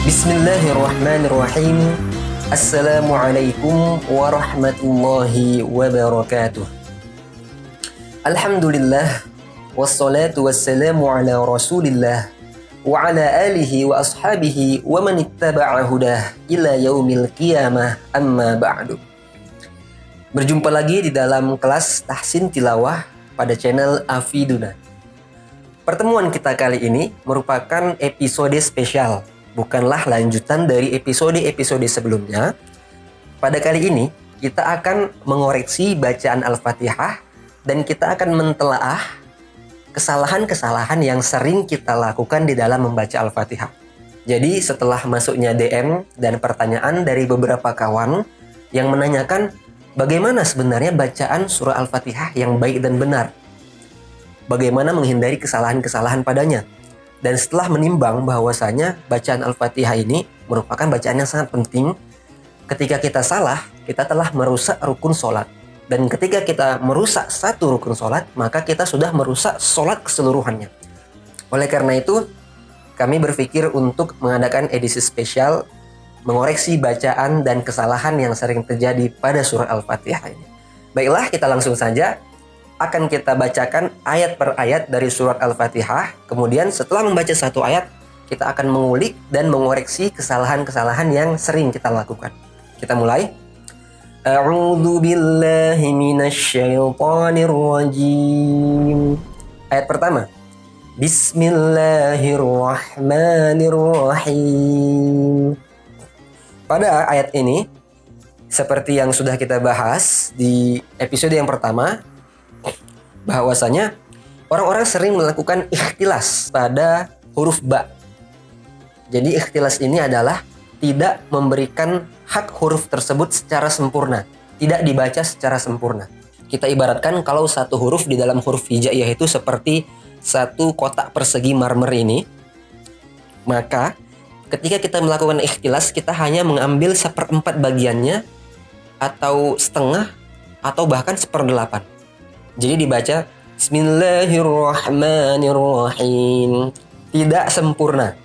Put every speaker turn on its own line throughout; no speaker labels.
Bismillahirrahmanirrahim. Assalamualaikum warahmatullahi wabarakatuh. Alhamdulillah, wassalatu wassalamu ala rasulillah wa ala alihi wa ashabihi wa man ittaba'a hudah ila yaumil qiyamah, amma ba'du. Berjumpa lagi di dalam kelas tahsin tilawah pada channel Afiduna. Pertemuan kita kali ini merupakan episode spesial, bukanlah lanjutan dari episode-episode sebelumnya. Pada kali ini kita akan mengoreksi bacaan Al-Fatihah dan kita akan mentelaah kesalahan-kesalahan yang sering kita lakukan di dalam membaca Al-Fatihah. Jadi setelah masuknya DM dan pertanyaan dari beberapa kawan yang menanyakan bagaimana sebenarnya bacaan surah Al-Fatihah yang baik dan benar, bagaimana menghindari kesalahan-kesalahan padanya. Dan setelah menimbang bahwasanya bacaan Al-Fatihah ini merupakan bacaan yang sangat penting, ketika kita salah, kita telah merusak rukun sholat. Dan ketika kita merusak satu rukun sholat, maka kita sudah merusak sholat keseluruhannya. Oleh karena itu, kami berpikir untuk mengadakan edisi spesial mengoreksi bacaan dan kesalahan yang sering terjadi pada surah Al-Fatihah ini. Baiklah, kita langsung saja. Akan kita bacakan ayat per ayat dari surat Al-Fatihah. Kemudian setelah membaca satu ayat, kita akan mengulik dan mengoreksi kesalahan-kesalahan yang sering kita lakukan. Kita mulai. A'udzu billahi minasyaitonir rajim. Ayat pertama. Bismillahirrahmanirrahim. Pada ayat ini, seperti yang sudah kita bahas di episode yang pertama, bahwasanya orang-orang sering melakukan ikhtilas pada huruf ba. Jadi ikhtilas ini adalah tidak memberikan hak huruf tersebut secara sempurna, tidak dibaca secara sempurna. Kita ibaratkan kalau satu huruf di dalam huruf hijaiyah itu seperti satu kotak persegi marmer ini, maka ketika kita melakukan ikhtilas, kita hanya mengambil 1/4 bagiannya, atau setengah, atau bahkan 1/8. Jadi dibaca Bismillahirrahmanirrahim, tidak sempurna.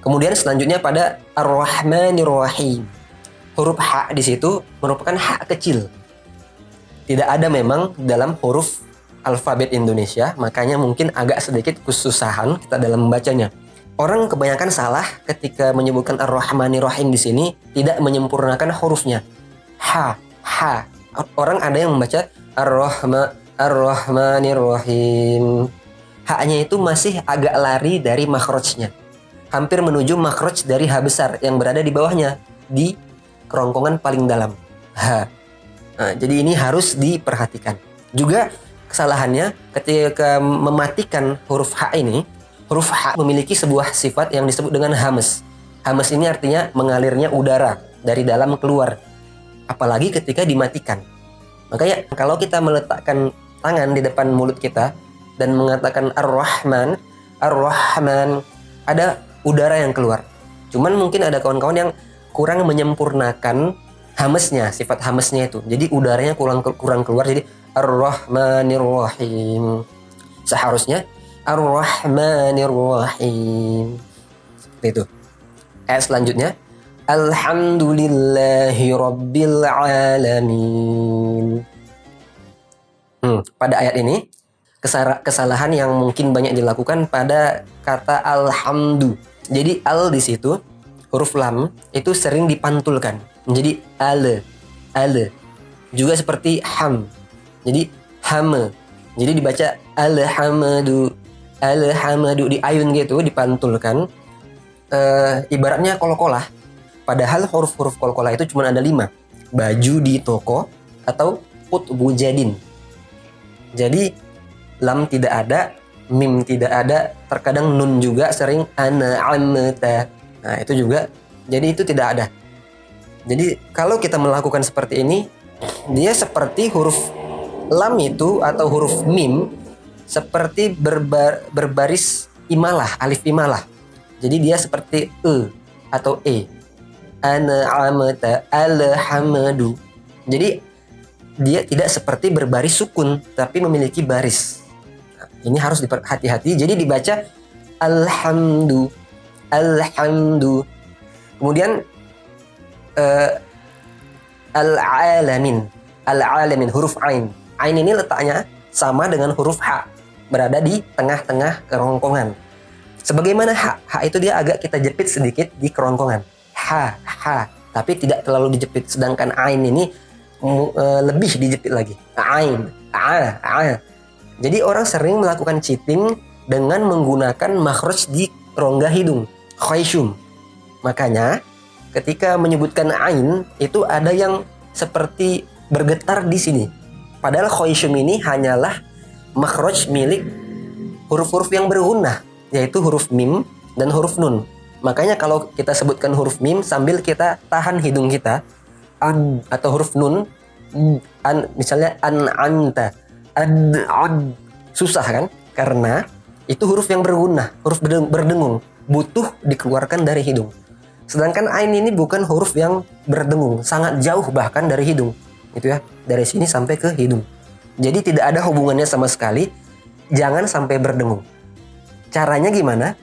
Kemudian selanjutnya pada Ar-Rahmanirrahim. Huruf H di situ merupakan H kecil. Tidak ada memang dalam huruf alfabet Indonesia, makanya mungkin agak sedikit kesusahan kita dalam membacanya. Orang kebanyakan salah ketika menyebutkan Ar-Rahmanirrahim di sini, tidak menyempurnakan hurufnya. H. Orang ada yang membaca Ar-Rahmanirrahim. H-nya itu masih agak lari dari makhrajnya, hampir menuju makhraj dari H besar yang berada di bawahnya, di kerongkongan paling dalam, H. Nah, jadi ini harus diperhatikan. Juga kesalahannya ketika mematikan huruf H ini, huruf H memiliki sebuah sifat yang disebut dengan hamas. Hamas ini artinya mengalirnya udara dari dalam keluar, apalagi ketika dimatikan. Makanya kalau kita meletakkan tangan di depan mulut kita dan mengatakan Ar-Rahman, ada udara yang keluar. Cuman mungkin ada kawan-kawan yang kurang menyempurnakan hamesnya, sifat hamesnya itu. Jadi udaranya kurang keluar, jadi Ar-Rahmanirrahim. Seharusnya Ar-Rahmanirrahim. Seperti itu. Ayat selanjutnya, Alhamdulillahi Rabbil Alamin. Pada ayat ini, kesalahan yang mungkin banyak dilakukan pada kata alhamdu. Jadi al di situ, huruf lam itu sering dipantulkan menjadi ale. Juga seperti ham. Jadi hame. Jadi dibaca alhamdu di ayun gitu, dipantulkan. Ibaratnya kol-kolah. Padahal huruf-huruf kol-kolah itu cuma ada 5. Baju di toko atau utbu jadin. Jadi lam tidak ada, mim tidak ada, terkadang nun juga sering an'amta. Nah, itu juga. Jadi itu tidak ada. Jadi kalau kita melakukan seperti ini, dia seperti huruf lam itu atau huruf mim seperti berbaris imalah, alif imalah. Jadi dia seperti e atau e. An'amta alhamdu. Jadi dia tidak seperti berbaris sukun, tapi memiliki baris. Nah, ini harus hati-hati. Jadi dibaca alhamdu, alhamdu. Kemudian al-alamin, al-alamin, huruf ain. Ain ini letaknya sama dengan huruf ha, berada di tengah-tengah kerongkongan. Sebagaimana ha, ha itu dia agak kita jepit sedikit di kerongkongan. Ha, ha, tapi tidak terlalu dijepit. Sedangkan ain ini lebih dijepit lagi. Ain, a. Jadi orang sering melakukan cheating dengan menggunakan makhraj di rongga hidung, khayshum. Makanya ketika menyebutkan ain itu ada yang seperti bergetar di sini. Padahal khayshum ini hanyalah makhraj milik huruf-huruf yang bergunnah, yaitu huruf mim dan huruf nun. Makanya kalau kita sebutkan huruf mim sambil kita tahan hidung kita, an, atau huruf nun, an, misalnya anta, ad, susah kan? Karena itu huruf yang bergunnah, huruf berdengung, butuh dikeluarkan dari hidung. Sedangkan ain ini bukan huruf yang berdengung, sangat jauh bahkan dari hidung, gitu ya, dari sini sampai ke hidung. Jadi tidak ada hubungannya sama sekali, jangan sampai berdengung. Caranya gimana?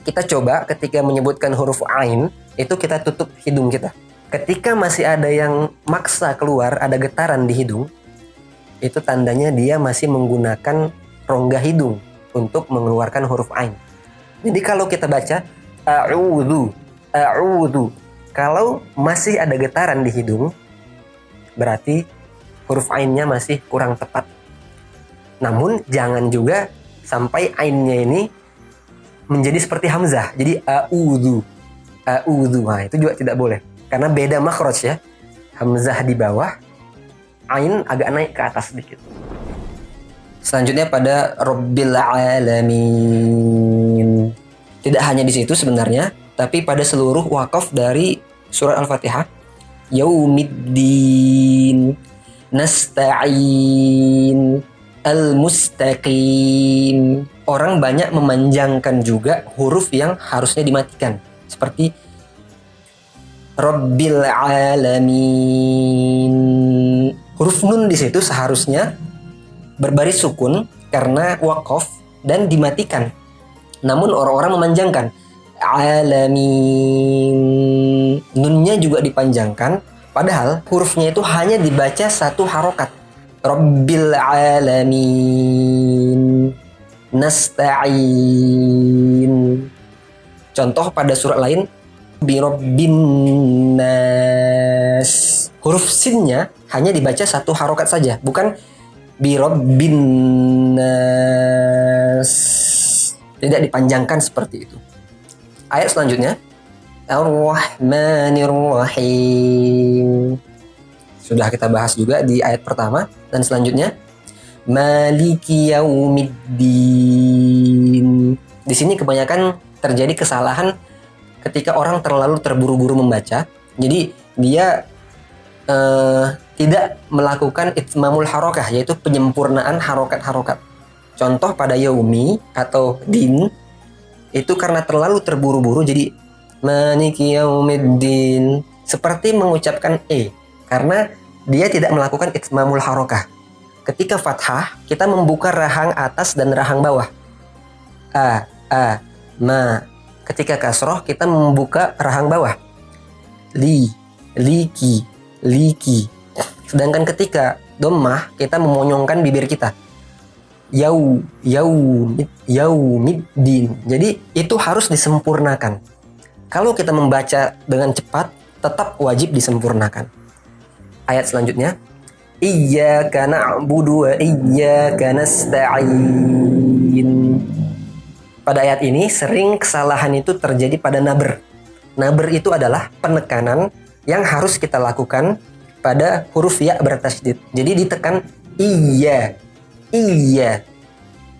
Kita coba ketika menyebutkan huruf ain, itu kita tutup hidung kita. Ketika masih ada yang maksa keluar, ada getaran di hidung, itu tandanya dia masih menggunakan rongga hidung untuk mengeluarkan huruf ain. Jadi kalau kita baca a'udzu, a'udzu, kalau masih ada getaran di hidung, berarti huruf ainnya masih kurang tepat. Namun jangan juga sampai ainnya ini menjadi seperti hamzah. Jadi a'udzu, a'udzu. Nah, itu juga tidak boleh. Karena beda makhraj ya. Hamzah di bawah, ain agak naik ke atas sedikit. Selanjutnya pada Rabbil Alamin. Tidak hanya di situ sebenarnya, tapi pada seluruh wakaf dari surat Al-Fatihah. Yaumiddin, Nasta'in, Al-Mustaqim. Orang banyak memanjangkan juga huruf yang harusnya dimatikan. Seperti Rabbil Alamin. Huruf nun di situ seharusnya berbaris sukun karena wakaf dan dimatikan. Namun orang-orang memanjangkan. Alamin. Nunnya juga dipanjangkan. Padahal hurufnya itu hanya dibaca satu harokat. Rabbil Alamin. Nasta'in. Contoh pada surat lain. Birabbin nas. Huruf sinnya hanya dibaca satu harokat saja, bukan birabbin nas. Tidak dipanjangkan seperti itu. Ayat selanjutnya, Ar-Rahmanir Rahim. Sudah kita bahas juga di ayat pertama. Dan selanjutnya, Maliki Yaumiddin. Di sini kebanyakan terjadi kesalahan ketika orang terlalu terburu-buru membaca. Jadi dia tidak melakukan itmamul harokah, yaitu penyempurnaan harokat-harokat. Contoh pada yaumi atau din, itu karena terlalu terburu-buru jadi Maliki Yaumiddin, seperti mengucapkan karena dia tidak melakukan itmamul harokah. Ketika fathah, kita membuka rahang atas dan rahang bawah. Ma. Ketika kasroh, kita membuka rahang bawah. Liki. Sedangkan ketika dhammah, kita memonyongkan bibir kita. Yaumiddin. Jadi itu harus disempurnakan. Kalau kita membaca dengan cepat, tetap wajib disempurnakan. Ayat selanjutnya, Iyyaka na'budu wa iyyaka nasta'in. Pada ayat ini sering kesalahan itu terjadi pada nabr. Nabr itu adalah penekanan yang harus kita lakukan pada huruf ya bertasydid. Jadi ditekan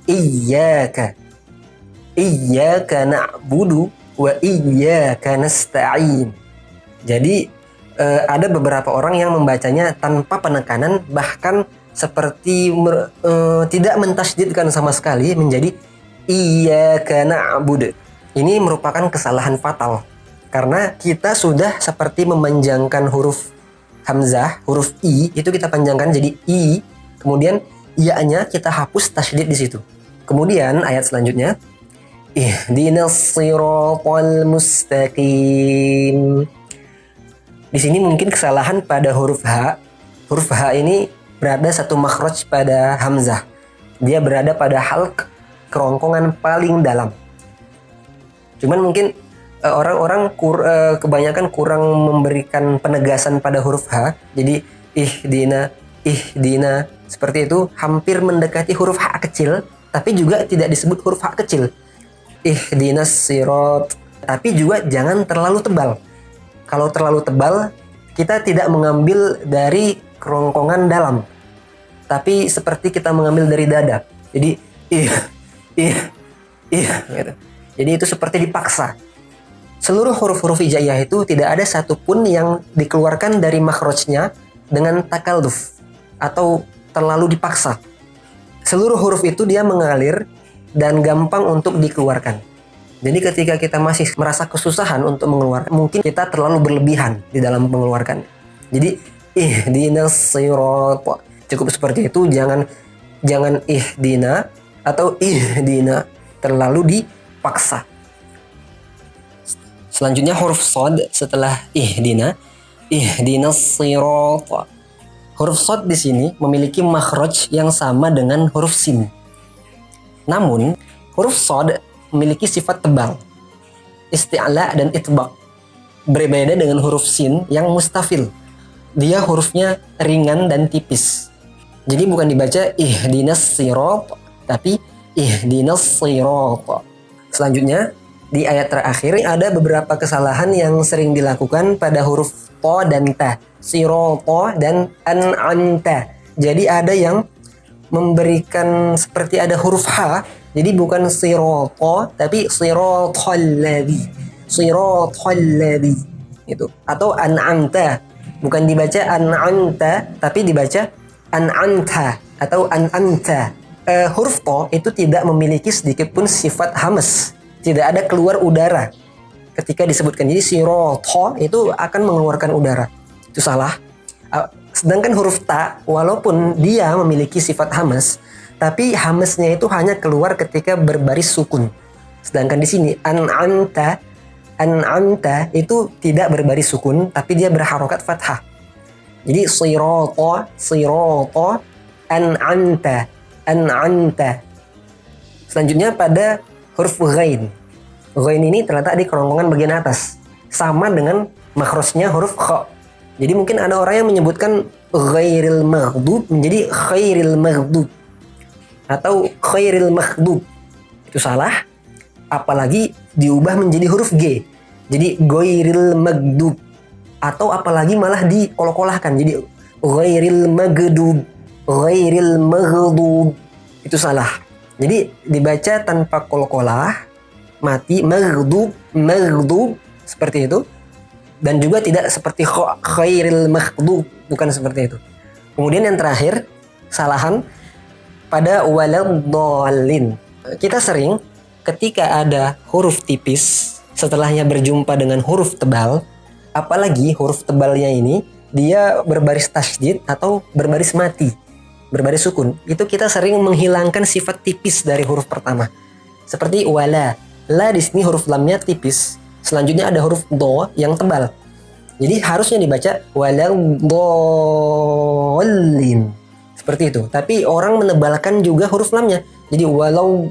iyyaka na'budu wa iyyaka nasta'in. Jadi ada beberapa orang yang membacanya tanpa penekanan, bahkan seperti tidak mentasydidkan sama sekali menjadi iyyaka na'budu. Ini merupakan kesalahan fatal karena kita sudah seperti memanjangkan huruf hamzah, huruf i itu kita panjangkan jadi i, kemudian ya-nya kita hapus tasydid di situ. Kemudian ayat selanjutnya, ihdinas siratal mustaqim. Di sini mungkin kesalahan pada huruf H. Huruf H ini berada satu makhraj pada hamzah. Dia berada pada halq, kerongkongan paling dalam. Cuman mungkin orang-orang kebanyakan kurang memberikan penegasan pada huruf H. Jadi ihdina seperti itu hampir mendekati huruf H kecil, tapi juga tidak disebut huruf H kecil. Ihdinas sirat, tapi juga jangan terlalu tebal. Kalau terlalu tebal, kita tidak mengambil dari kerongkongan dalam, tapi seperti kita mengambil dari dada. Jadi gitu. Jadi itu seperti dipaksa. Seluruh huruf-huruf hijaiyah itu tidak ada satupun yang dikeluarkan dari makhrajnya dengan takalluf atau terlalu dipaksa. Seluruh huruf itu dia mengalir dan gampang untuk dikeluarkan. Jadi ketika kita masih merasa kesusahan untuk mengeluarkan, mungkin kita terlalu berlebihan di dalam mengeluarkan. Jadi ihdinas sirat, cukup seperti itu, jangan ihdina atau ihdina terlalu dipaksa. Selanjutnya huruf shad setelah ihdinas sirat. Huruf shad di sini memiliki makhraj yang sama dengan huruf sin. Namun huruf shad memiliki sifat tebal, isti'la dan itbaq. Berbeda dengan huruf sin yang mustafil. Dia hurufnya ringan dan tipis. Jadi bukan dibaca ihdinas sirat, tapi ihdinas sirat. Selanjutnya di ayat terakhir ada beberapa kesalahan yang sering dilakukan pada huruf to dan ta, sirata dan an'amta. Jadi ada yang memberikan seperti ada huruf H, jadi bukan sirata tapi siratalladzi itu, atau an'amta, bukan dibaca an'amta tapi dibaca an'amta atau an'amta. Huruf to itu tidak memiliki sedikit pun sifat hamas, tidak ada keluar udara ketika disebutkan. Jadi sirata itu akan mengeluarkan udara, itu salah. Sedangkan huruf ta walaupun dia memiliki sifat hamas, tapi hamasnya itu hanya keluar ketika berbaris sukun. Sedangkan di sini an'amta itu tidak berbaris sukun tapi dia berharokat fathah. Jadi sirata an'amta. Selanjutnya pada huruf ghain. Ghain ini terletak di kerongkongan bagian atas, sama dengan makhrajnya huruf kha. Jadi mungkin ada orang yang menyebutkan ghairil maghdub menjadi khairil maghdub atau khairil maghdub. Itu salah. Apalagi diubah menjadi huruf G. Jadi ghairil maghdub, atau apalagi malah dikol-kolahkan jadi ghairil maghdub. Itu salah. Jadi dibaca tanpa kol-kolah, mati maghdub seperti itu. Dan juga tidak seperti khairil maghdub, bukan seperti itu. Kemudian yang terakhir, kesalahan pada waladdallin. Kita sering ketika ada huruf tipis setelahnya berjumpa dengan huruf tebal, apalagi huruf tebalnya ini dia berbaris tasydid atau berbaris mati, berbaris sukun, itu kita sering menghilangkan sifat tipis dari huruf pertama. Seperti wala, la di sini huruf lamnya tipis. Selanjutnya ada huruf do yang tebal. Jadi harusnya dibaca waladdallin. Seperti itu. Tapi orang menebalkan juga huruf lamnya. Jadi waladdallin.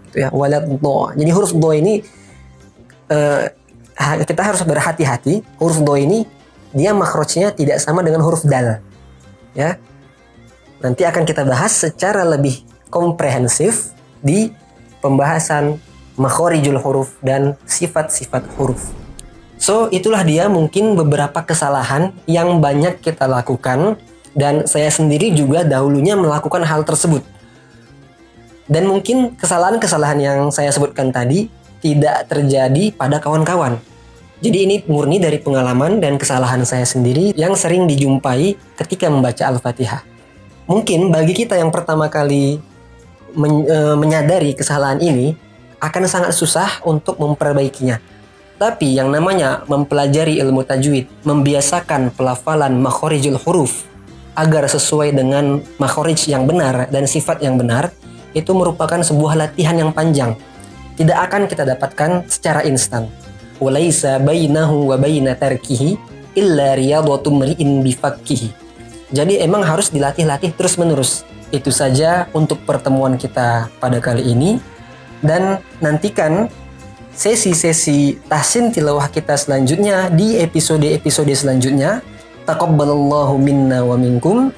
Itu ya, waladdo. Jadi huruf do ini kita harus berhati-hati. Huruf do ini dia makhrajnya tidak sama dengan huruf dal. Ya. Nanti akan kita bahas secara lebih komprehensif di pembahasan makhorijul huruf dan sifat-sifat huruf. So, itulah dia mungkin beberapa kesalahan yang banyak kita lakukan, dan saya sendiri juga dahulunya melakukan hal tersebut. Dan mungkin kesalahan-kesalahan yang saya sebutkan tadi tidak terjadi pada kawan-kawan. Jadi ini murni dari pengalaman dan kesalahan saya sendiri yang sering dijumpai ketika membaca Al-Fatihah. Mungkin bagi kita yang pertama kali menyadari kesalahan ini akan sangat susah untuk memperbaikinya. Tapi yang namanya mempelajari ilmu tajwid, membiasakan pelafalan makhorijul huruf agar sesuai dengan makhrij yang benar dan sifat yang benar, itu merupakan sebuah latihan yang panjang. Tidak akan kita dapatkan secara instan. Walaisa bainahu wa baina tarkihi illa riyadatu mri'in bifakkihi. Jadi emang harus dilatih-latih terus-menerus. Itu saja untuk pertemuan kita pada kali ini. Dan nantikan sesi-sesi tahsin tilawah kita selanjutnya di episode-episode selanjutnya. Taqabbalallahu minna wa minkum.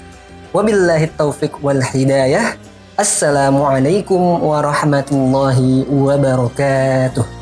Wabillahi taufiq wal hidayah. Assalamualaikum warahmatullahi wabarakatuh.